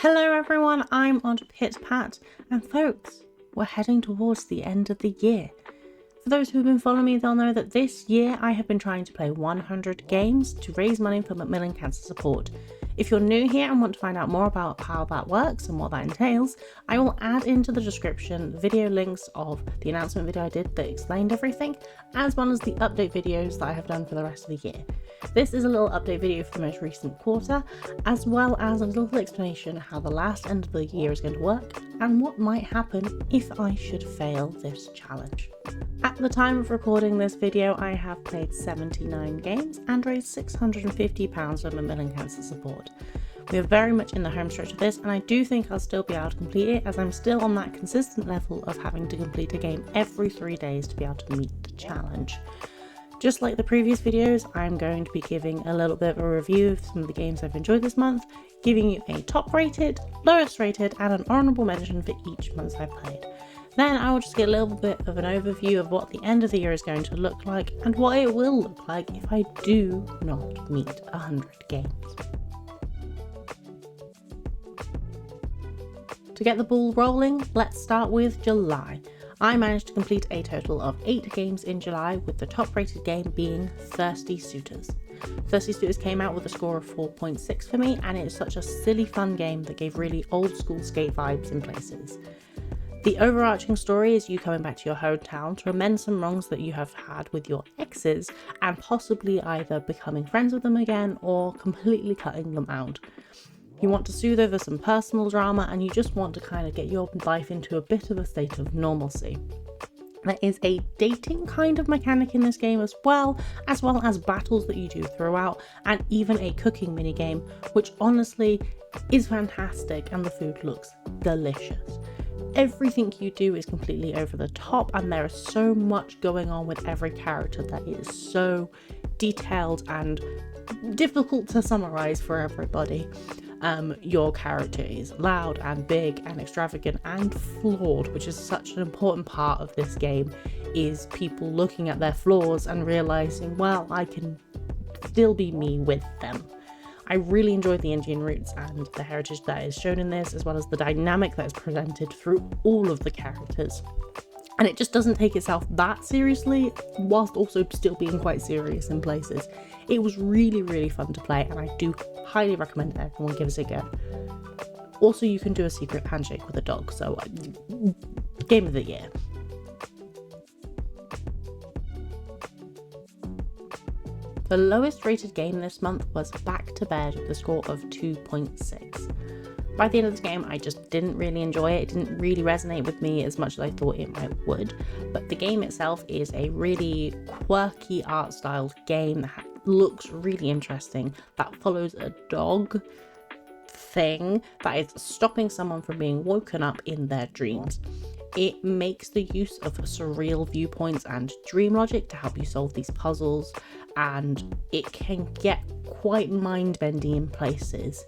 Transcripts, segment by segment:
Hello everyone, I'm on Pit Pat, and folks, we're heading towards the end of the year. For those who've been following me, they'll know that this year I have been trying to play 100 games to raise money for Macmillan Cancer Support. If you're new here and want to find out more about how that works and what that entails, I will add into the description video links of the announcement video I did that explained everything, as well as the update videos that I have done for the rest of the year. This is a little update video for the most recent quarter, as well as a little explanation of how the last end of the year is going to work and what might happen if I should fail this challenge. At the time of recording this video, I have played 79 games and raised £650 for Macmillan Cancer Support. We are very much in the home stretch of this, and I do think I'll still be able to complete it, as I'm still on that consistent level of having to complete a game every 3 days to be able to meet the challenge. Just like the previous videos, I'm going to be giving a little bit of a review of some of the games I've enjoyed this month, giving you a top rated, lowest rated and an honourable mention for each month I've played. Then I will just get a little bit of an overview of what the end of the year is going to look like and what it will look like if I do not meet 100 games. To get the ball rolling, let's start with July. I managed to complete a total of 8 games in July, with the top rated game being Thirsty Suitors. Thirsty Suitors came out with a score of 4.6 for me, and it is such a silly fun game that gave really old school skate vibes in places. The overarching story is you coming back to your hometown to amend some wrongs that you have had with your exes, and possibly either becoming friends with them again or completely cutting them out. You want to soothe over some personal drama, and you just want to kind of get your life into a bit of a state of normalcy. There is a dating kind of mechanic in this game as well as battles that you do throughout, and even a cooking minigame, which honestly is fantastic, and the food looks delicious. Everything you do is completely over the top, and there is so much going on with every character that is so detailed and difficult to summarize for everybody. Your character is loud and big and extravagant and flawed, which is such an important part of this game, is people looking at their flaws and realizing, well, I can still be me with them. I really enjoyed the Indian roots and the heritage that is shown in this, as well as the dynamic that is presented through all of the characters. And it just doesn't take itself that seriously, whilst also still being quite serious in places. It was really, really fun to play, and I do highly recommend everyone gives it a go. Also, you can do a secret handshake with a dog, so game of the year. The lowest rated game this month was Back to Bed with a score of 2.6. By the end of the game, I just didn't really enjoy it. It didn't really resonate with me as much as I thought it might would. But the game itself is a really quirky art styled game that looks really interesting, that follows a dog thing that is stopping someone from being woken up in their dreams. It makes the use of surreal viewpoints and dream logic to help you solve these puzzles, and it can get quite mind-bending in places.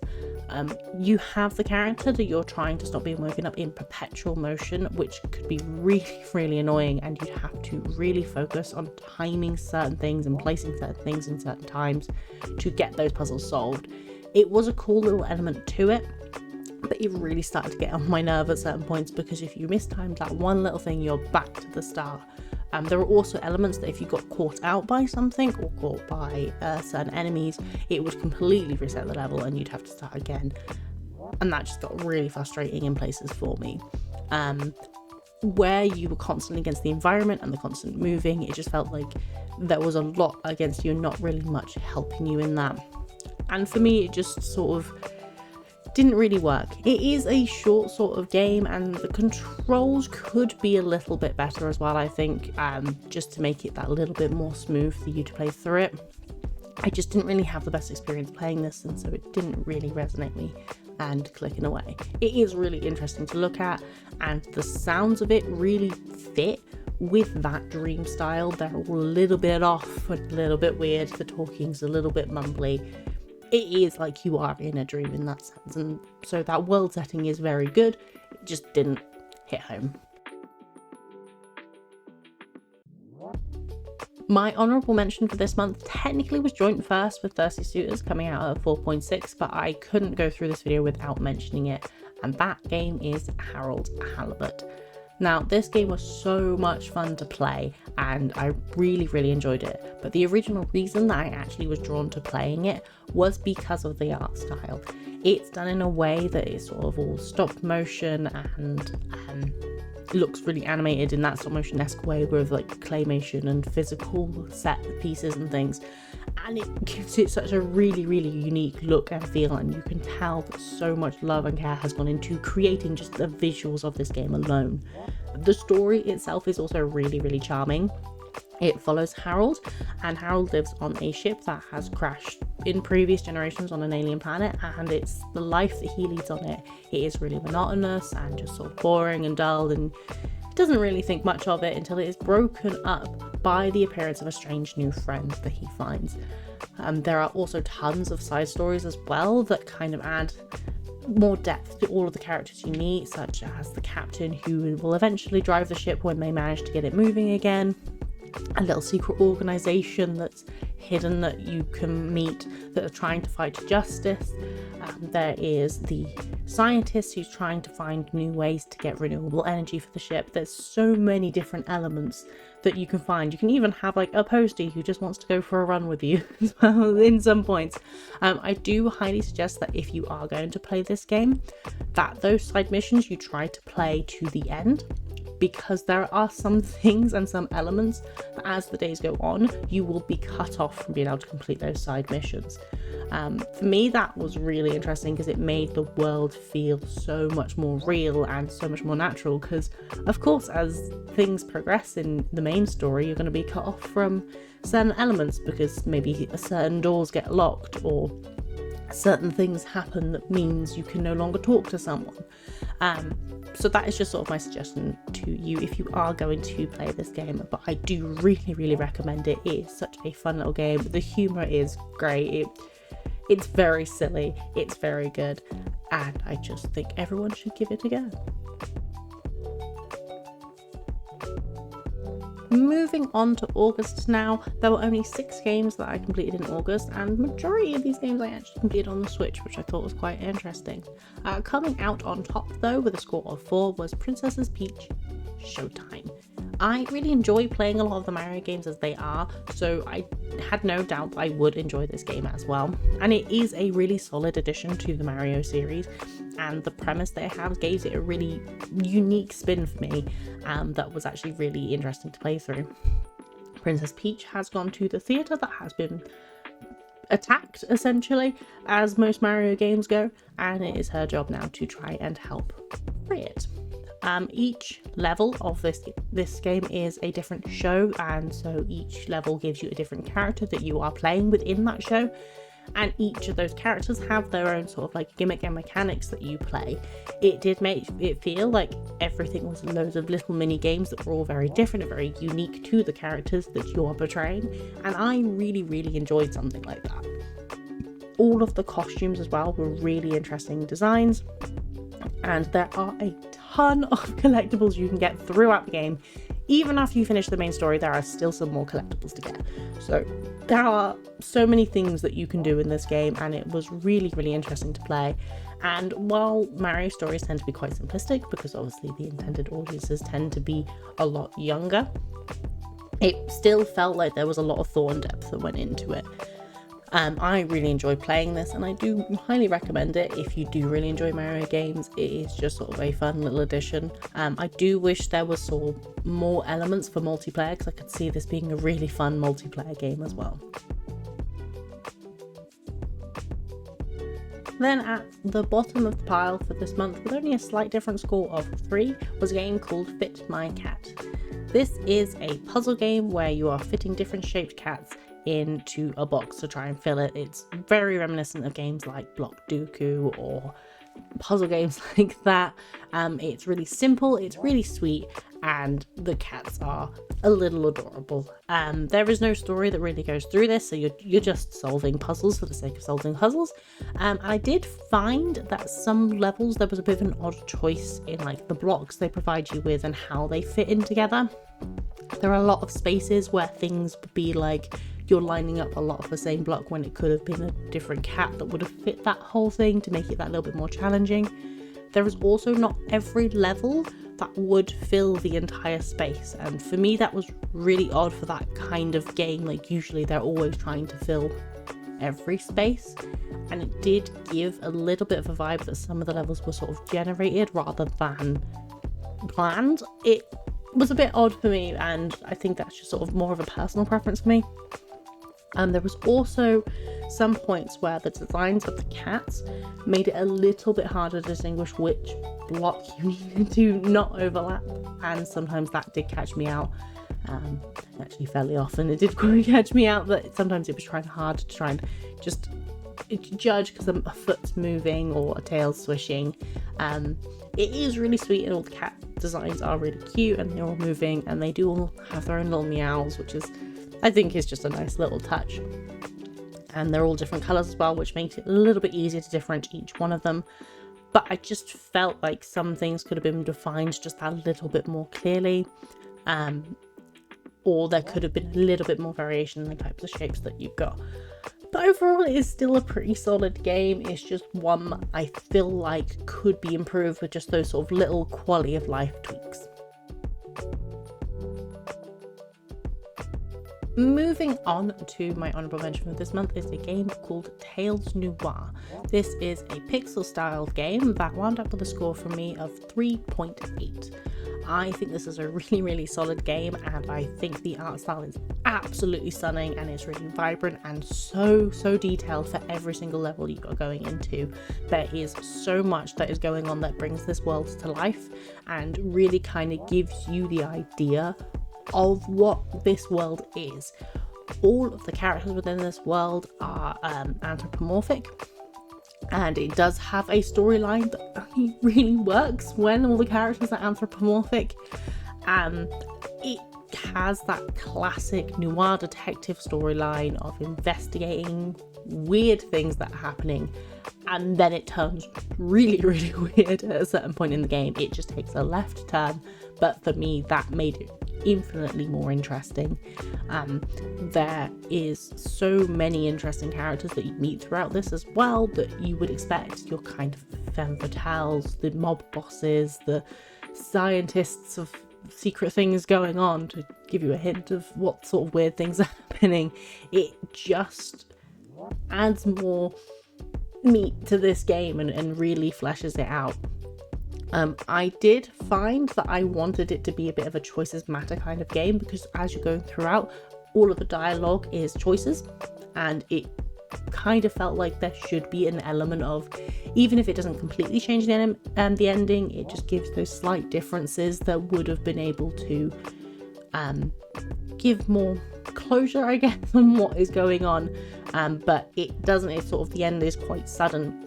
You have the character that you're trying to stop being woken up in perpetual motion, which could be really, really annoying, and you'd have to really focus on timing certain things and placing certain things in certain times to get those puzzles solved. It was a cool little element to it, but it really started to get on my nerve at certain points, because if you mistime that one little thing, you're back to the start. There are also elements that if you got caught out by something or caught by certain enemies, it would completely reset the level and you'd have to start again. And that just got really frustrating in places for me. Where you were constantly against the environment and the constant moving, it just felt like there was a lot against you and not really much helping you in that. And for me, it just sort of didn't really work. It is a short sort of game, and the controls could be a little bit better as well, I think, just to make it that little bit more smooth for you to play through it. I just didn't really have the best experience playing this, and so it didn't really resonate me and clicking away. It is really interesting to look at, and the sounds of it really fit with that dream style. They're a little bit off, a little bit weird, the talking's a little bit mumbly. It is like you are in a dream in that sense, and so that world setting is very good. It just didn't hit home. My honourable mention for this month technically was joint first with Thirsty Suitors coming out at 4.6, but I couldn't go through this video without mentioning it, and that game is Harold Halibut. Now, this game was so much fun to play and I really enjoyed it, but the original reason that I actually was drawn to playing it was because of the art style. It's done in a way that is sort of all stop motion and looks really animated in that stop motion-esque way with like claymation and physical set pieces and things, and it gives it such a really unique look and feel, and you can tell that so much love and care has gone into creating just the visuals of this game alone. The story itself is also really charming. It follows Harold, and Harold lives on a ship that has crashed in previous generations on an alien planet, and it's the life that he leads on it. It is really monotonous and just sort of boring and dull, and he doesn't really think much of it until it is broken up by the appearance of a strange new friend that he finds. There are also tons of side stories as well that kind of add more depth to all of the characters you meet, such as the captain who will eventually drive the ship when they manage to get it moving again, a little secret organisation that's hidden that you can meet that are trying to fight justice. There is the scientist who's trying to find new ways to get renewable energy for the ship. There's so many different elements that you can find. You can even have like a postie who just wants to go for a run with you as well in some points. I do highly suggest that if you are going to play this game, that those side missions you try to play to the end, because there are some things and some elements that as the days go on, you will be cut off from being able to complete those side missions. For me, that was really interesting because it made the world feel so much more real and so much more natural, because of course as things progress in the main story, you're going to be cut off from certain elements because maybe certain doors get locked or certain things happen that means you can no longer talk to someone. So that is just sort of my suggestion to you if you are going to play this game, but I do really recommend it. It is such a fun little game. The humour is great. It's very silly, it's very good, and I just think everyone should give it a go. Moving on to August now, there were only 6 games that I completed in August, and majority of these games I actually completed on the Switch, which I thought was quite interesting. Coming out on top though with a score of 4 was Princess Peach Showtime. I really enjoy playing a lot of the Mario games as they are, so I had no doubt I would enjoy this game as well. And it is a really solid addition to the Mario series, and the premise they have gave it a really unique spin for me that was actually really interesting to play through. Princess Peach has gone to the theatre that has been attacked, essentially, as most Mario games go, and it is her job now to try and help free it. Each level of this game is a different show, and so each level gives you a different character that you are playing within that show, and each of those characters have their own sort of like gimmick and mechanics that you play. It did make it feel like everything was loads of little mini games that were all very different and very unique to the characters that you are portraying, and I really enjoyed something like that. All of the costumes as well were really interesting designs, and there are a ton of collectibles you can get throughout the game. Even after you finish the main story, there are still some more collectibles to get. So there are so many things that you can do in this game, and it was really interesting to play. And while Mario stories tend to be quite simplistic, because obviously the intended audiences tend to be a lot younger, it still felt like there was a lot of thought and depth that went into it. I really enjoyed playing this, and I do highly recommend it if you do really enjoy Mario games. It is just sort of a fun little addition. I do wish there was sort of more elements for multiplayer, because I could see this being a really fun multiplayer game as well. Then at the bottom of the pile for this month, with only a slight different score of 3, was a game called Fit My Cat. This is a puzzle game where you are fitting different shaped cats into a box to try and fill it. It's very reminiscent of games like Block Dooku or puzzle games like that. It's really simple, it's really sweet, and the cats are a little adorable. There is no story that really goes through this, so you're just solving puzzles for the sake of solving puzzles. And I did find that some levels there was a bit of an odd choice in like the blocks they provide you with and how they fit in together. There are a lot of spaces where things would be like you're lining up a lot of the same block when it could have been a different cat that would have fit that whole thing to make it that little bit more challenging. There is also not every level that would fill the entire space, and for me that was really odd for that kind of game. Like usually they're always trying to fill every space, and it did give a little bit of a vibe that some of the levels were sort of generated rather than planned. It was a bit odd for me, and I think that's just sort of more of a personal preference for me. And there was also some points where the designs of the cats made it a little bit harder to distinguish which block you needed to not overlap, and sometimes that did catch me out. Actually fairly often it did catch me out that sometimes it was trying hard to try and just judge because a foot's moving or a tail's swishing. It is really sweet, and all the cat designs are really cute, and they're all moving, and they do all have their own little meows, which is, I think, is just a nice little touch. And they're all different colours as well, which makes it a little bit easier to differentiate each one of them. But I just felt like some things could have been defined just a little bit more clearly, or there could have been a little bit more variation in the types of shapes that you've got. But overall, it is still a pretty solid game. It's just one I feel like could be improved with just those sort of little quality of life tweaks. Moving on to my honourable mention for this month is a game called Tales Noir. This is a pixel styled game that wound up with a score from me of 3.8. I think this is a really solid game, and I think the art style is absolutely stunning, and it's really vibrant and so detailed for every single level you've got going into. There is so much that is going on that brings this world to life and really kind of gives you the idea of what this world is. All of the characters within this world are anthropomorphic, and it does have a storyline that only really works when all the characters are anthropomorphic. It has that classic noir detective storyline of investigating weird things that are happening, and then it turns really weird at a certain point in the game. It just takes a left turn, but for me that made it infinitely more interesting. There is so many interesting characters that you meet throughout this as well that you would expect your kind of femme fatales, the mob bosses, the scientists of secret things going on, to give you a hint of what sort of weird things are happening. It just adds more meat to this game and really fleshes it out. I did find that I wanted it to be a bit of a choices matter kind of game, because as you're going throughout, all of the dialogue is choices, and it kind of felt like there should be an element of, even if it doesn't completely change the ending, it just gives those slight differences that would have been able to give more closure, I guess, on what is going on. But it doesn't. It's sort of, the end is quite sudden,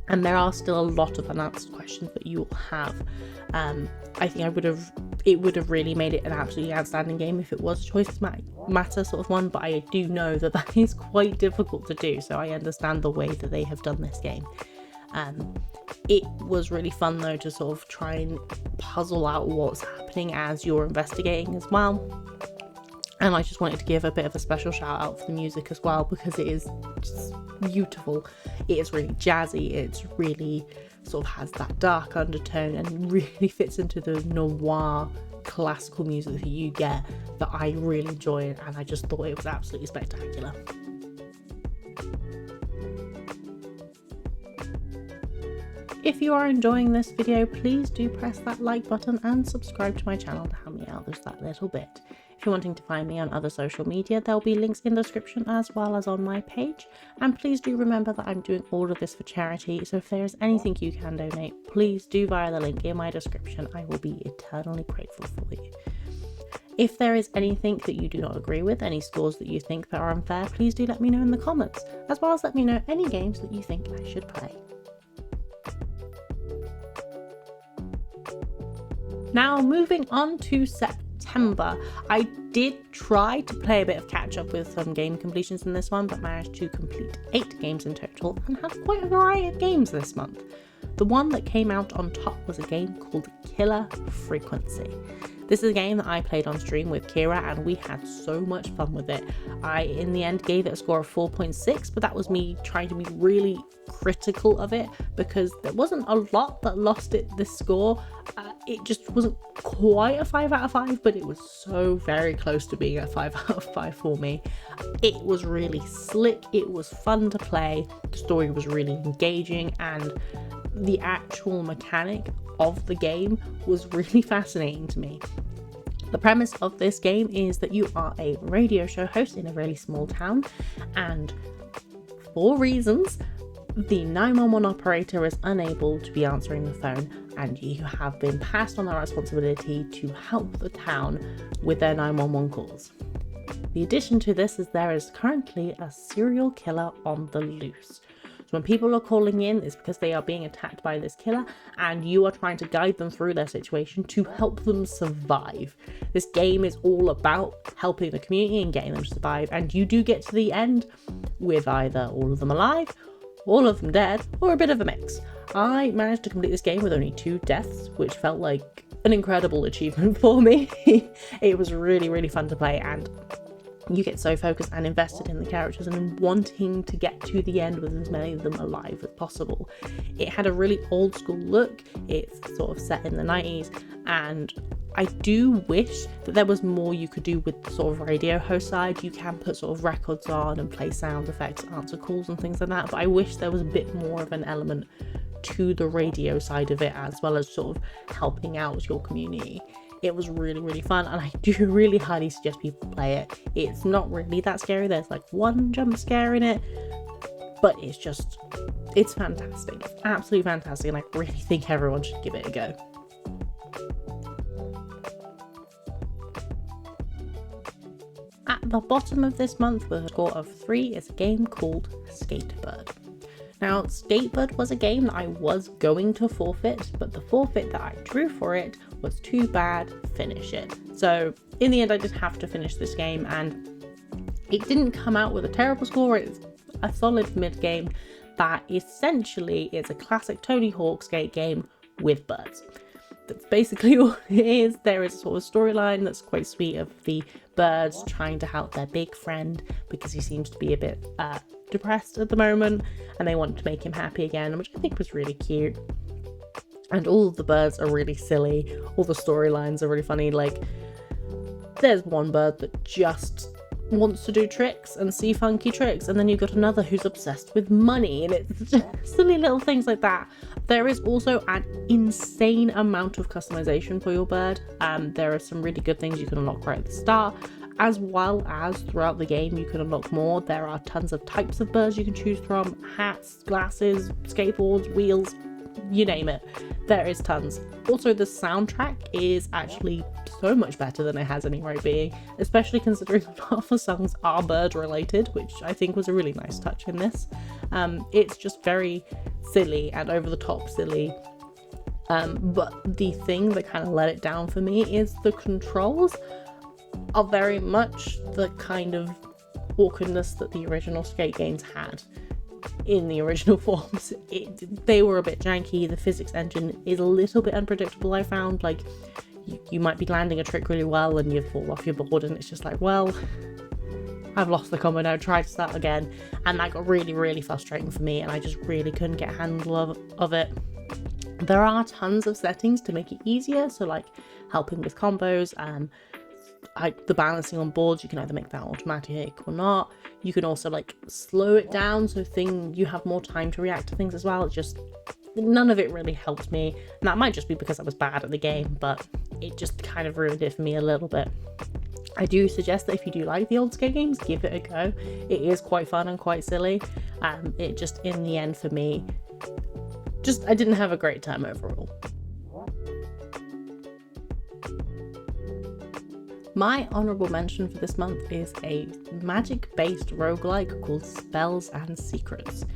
and there are still a lot of unanswered questions that you will have. I think it would have really made it an absolutely outstanding game if it was a choices matter sort of one, but I do know that that is quite difficult to do, so I understand the way that they have done this game. It was really fun though to sort of try and puzzle out what's happening as you're investigating as well. And I just wanted to give a bit of a special shout out for the music as well, because it is just beautiful. It is really jazzy. It's really sort of has that dark undertone and really fits into the noir classical music that you get, that I really enjoy, and I just thought it was absolutely spectacular. If you are enjoying this video, please do press that like button and subscribe to my channel to help me out just that little bit. If you're wanting to find me on other social media, there'll be links in the description as well as on my page. And please do remember that I'm doing all of this for charity, so if there is anything you can donate, please do via the link in my description. I will be eternally grateful for you. If there is anything that you do not agree with, any scores that you think that are unfair, please do let me know in the comments, as well as let me know any games that you think I should play. Now moving on to September, I did try to play a bit of catch up with some game completions in this one, but managed to complete 8 games in total and had quite a variety of games this month. The one that came out on top was a game called Killer Frequency. This is a game that I played on stream with Kira and we had so much fun with it. I in the end gave it a score of 4.6, but that was me trying to be really critical of it because there wasn't a lot that lost it this score. It just wasn't quite a 5 out of 5, but it was so very close to being a 5 out of 5 for me. It was really slick, it was fun to play, the story was really engaging, and the actual mechanic of the game was really fascinating to me. The premise of this game is that you are a radio show host in a really small town, and for reasons, the 911 operator is unable to be answering the phone, and you have been passed on the responsibility to help the town with their 911 calls. The addition to this is there is currently a serial killer on the loose. So when people are calling in, it's because they are being attacked by this killer, and you are trying to guide them through their situation to help them survive. This game is all about helping the community and getting them to survive, and you do get to the end with either all of them alive, all of them dead, or a bit of a mix. I managed to complete this game with only 2 deaths, which felt like an incredible achievement for me. It was really, really fun to play, and you get so focused and invested in the characters and in wanting to get to the end with as many of them alive as possible. It had a really old school look, it's sort of set in the 90s, and I do wish that there was more you could do with the sort of radio host side. You can put sort of records on and play sound effects, answer calls and things like that, but I wish there was a bit more of an element to the radio side of it, as well as sort of helping out your community. It was really, really fun, and I do really highly suggest people play it. It's not really that scary. There's like one jump scare in it, but it's fantastic. It's absolutely fantastic, and I really think everyone should give it a go. At the bottom of this month with a score of 3 is a game called Skatebird. Now, Skatebird was a game that I was going to forfeit, but the forfeit that I drew for it was too bad, finish it. So in the end, I just have to finish this game, and it didn't come out with a terrible score. It's a solid mid game that essentially is a classic Tony Hawk skate game with birds. That's basically all it is. There is a sort of storyline that's quite sweet of the birds trying to help their big friend because he seems to be a bit depressed at the moment, and they want to make him happy again, which I think was really cute. And all of the birds are really silly. All the storylines are really funny. Like, there's one bird that just wants to do tricks and see funky tricks, and then you've got another who's obsessed with money, and it's just silly little things like that. There is also an insane amount of customization for your bird. There are some really good things you can unlock right at the start, as well as throughout the game you can unlock more. There are tons of types of birds you can choose from: hats, glasses, skateboards, wheels, you name it. There is tons. Also, the soundtrack is actually so much better than it has any right being, especially considering half the songs are bird related, which I think was a really nice touch in this. It's just very silly and over the top silly. But the thing that kind of let it down for me is the controls are very much the kind of awkwardness that the original skate games had in the original forms. They were a bit janky. The physics engine is a little bit unpredictable, I found. Like, you might be landing a trick really well and you fall off your board, and it's just like, well, I've lost the combo now, try to start again. And that got really, really frustrating for me, and I just really couldn't get a handle of it. There are tons of settings to make it easier, so like helping with combos, the balancing on boards, you can either make that automatic or not. You can also like slow it down so you have more time to react to things as well. It's just, none of it really helped me, and that might just be because I was bad at the game, but it just kind of ruined it for me a little bit. I do suggest that if you do like the old skate games, give it a go. It is quite fun and quite silly. It just, in the end for me, I didn't have a great time overall. My honourable mention for this month is a magic-based roguelike called Spells and Secrets.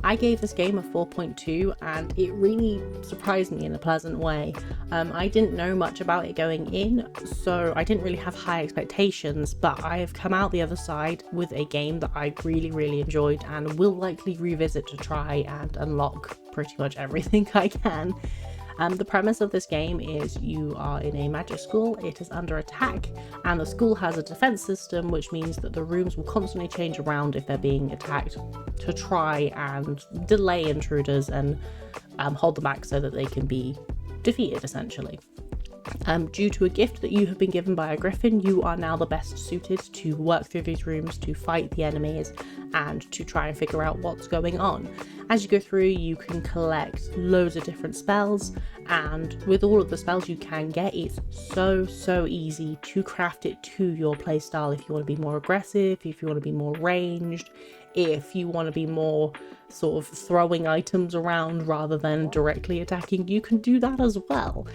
I gave this game a 4.2 and it really surprised me in a pleasant way. I didn't know much about it going in, so I didn't really have high expectations, but I have come out the other side with a game that I really, really enjoyed and will likely revisit to try and unlock pretty much everything I can. The premise of this game is you are in a magic school, it is under attack, and the school has a defense system, which means that the rooms will constantly change around if they're being attacked to try and delay intruders and hold them back so that they can be defeated, essentially. Due to a gift that you have been given by a griffin, you are now the best suited to work through these rooms, to fight the enemies, and to try and figure out what's going on. As you go through, you can collect loads of different spells, and with all of the spells you can get, it's so easy to craft it to your playstyle. If you want to be more aggressive, if you want to be more ranged, if you want to be more sort of throwing items around rather than directly attacking, you can do that as well.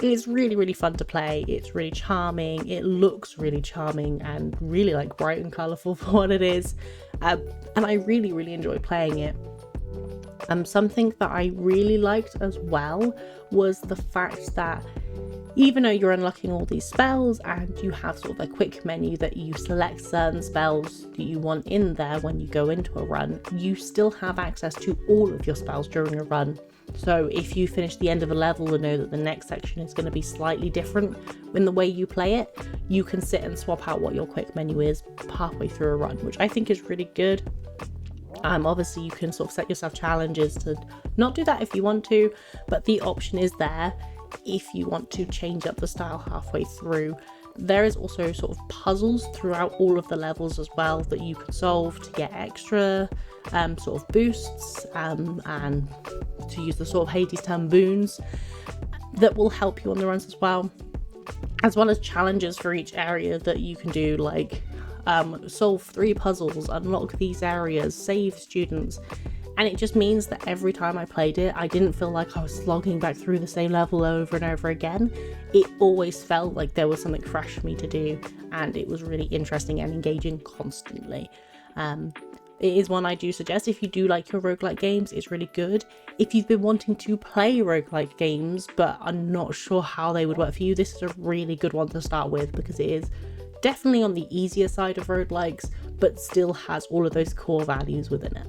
It's really fun to play. It's really charming. It looks really charming and really like bright and colourful for what it is. And I really enjoy playing it. Something that I really liked as well was the fact that even though you're unlocking all these spells and you have sort of a quick menu that you select certain spells that you want in there when you go into a run, you still have access to all of your spells during a run. So if you finish the end of a level and know that the next section is going to be slightly different in the way you play it, you can sit and swap out what your quick menu is halfway through a run, which I think is really good. Obviously you can sort of set yourself challenges to not do that if you want to, but the option is there if you want to change up the style halfway through. There is also sort of puzzles throughout all of the levels as well that you can solve to get extra sort of boosts and to use the sort of Hades term boons that will help you on the runs as well as challenges for each area that you can do, like solve 3 puzzles, unlock these areas, save students. And it just means that every time I played it, I didn't feel like I was slogging back through the same level over and over again. It always felt like there was something fresh for me to do, and it was really interesting and engaging constantly. It is one I do suggest if you do like your roguelike games. It's really good. If you've been wanting to play roguelike games but are not sure how they would work for you, this is a really good one to start with, because it is definitely on the easier side of roguelikes, but still has all of those core values within it.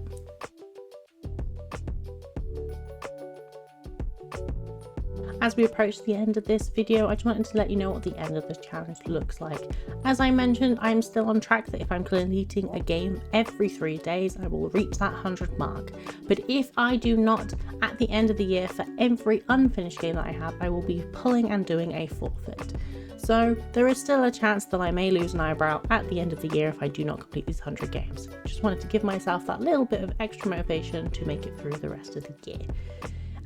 As we approach the end of this video, I just wanted to let you know what the end of the challenge looks like. As I mentioned, I'm still on track that if I'm completing a game every 3 days, I will reach that 100 mark. But if I do not, at the end of the year, for every unfinished game that I have, I will be pulling and doing a forfeit. So there is still a chance that I may lose an eyebrow at the end of the year if I do not complete these 100 games. Just wanted to give myself that little bit of extra motivation to make it through the rest of the year.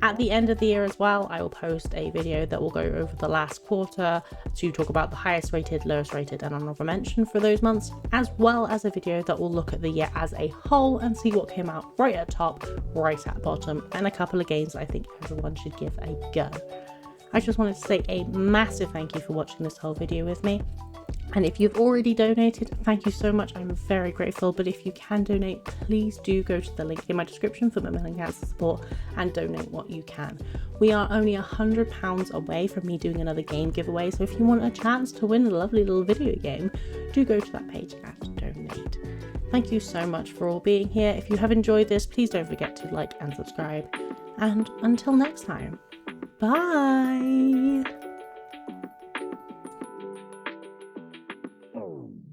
At the end of the year as well, I will post a video that will go over the last quarter to talk about the highest rated, lowest rated and honorable mention for those months, as well as a video that will look at the year as a whole and see what came out right at top, right at bottom, and a couple of games I think everyone should give a go. I just wanted to say a massive thank you for watching this whole video with me. And if you've already donated, thank you so much. I'm very grateful. But if you can donate, please do go to the link in my description for Macmillan Cancer Support and donate what you can. We are only £100 away from me doing another game giveaway. So if you want a chance to win a lovely little video game, do go to that page and donate. Thank you so much for all being here. If you have enjoyed this, please don't forget to like and subscribe. And until next time, bye.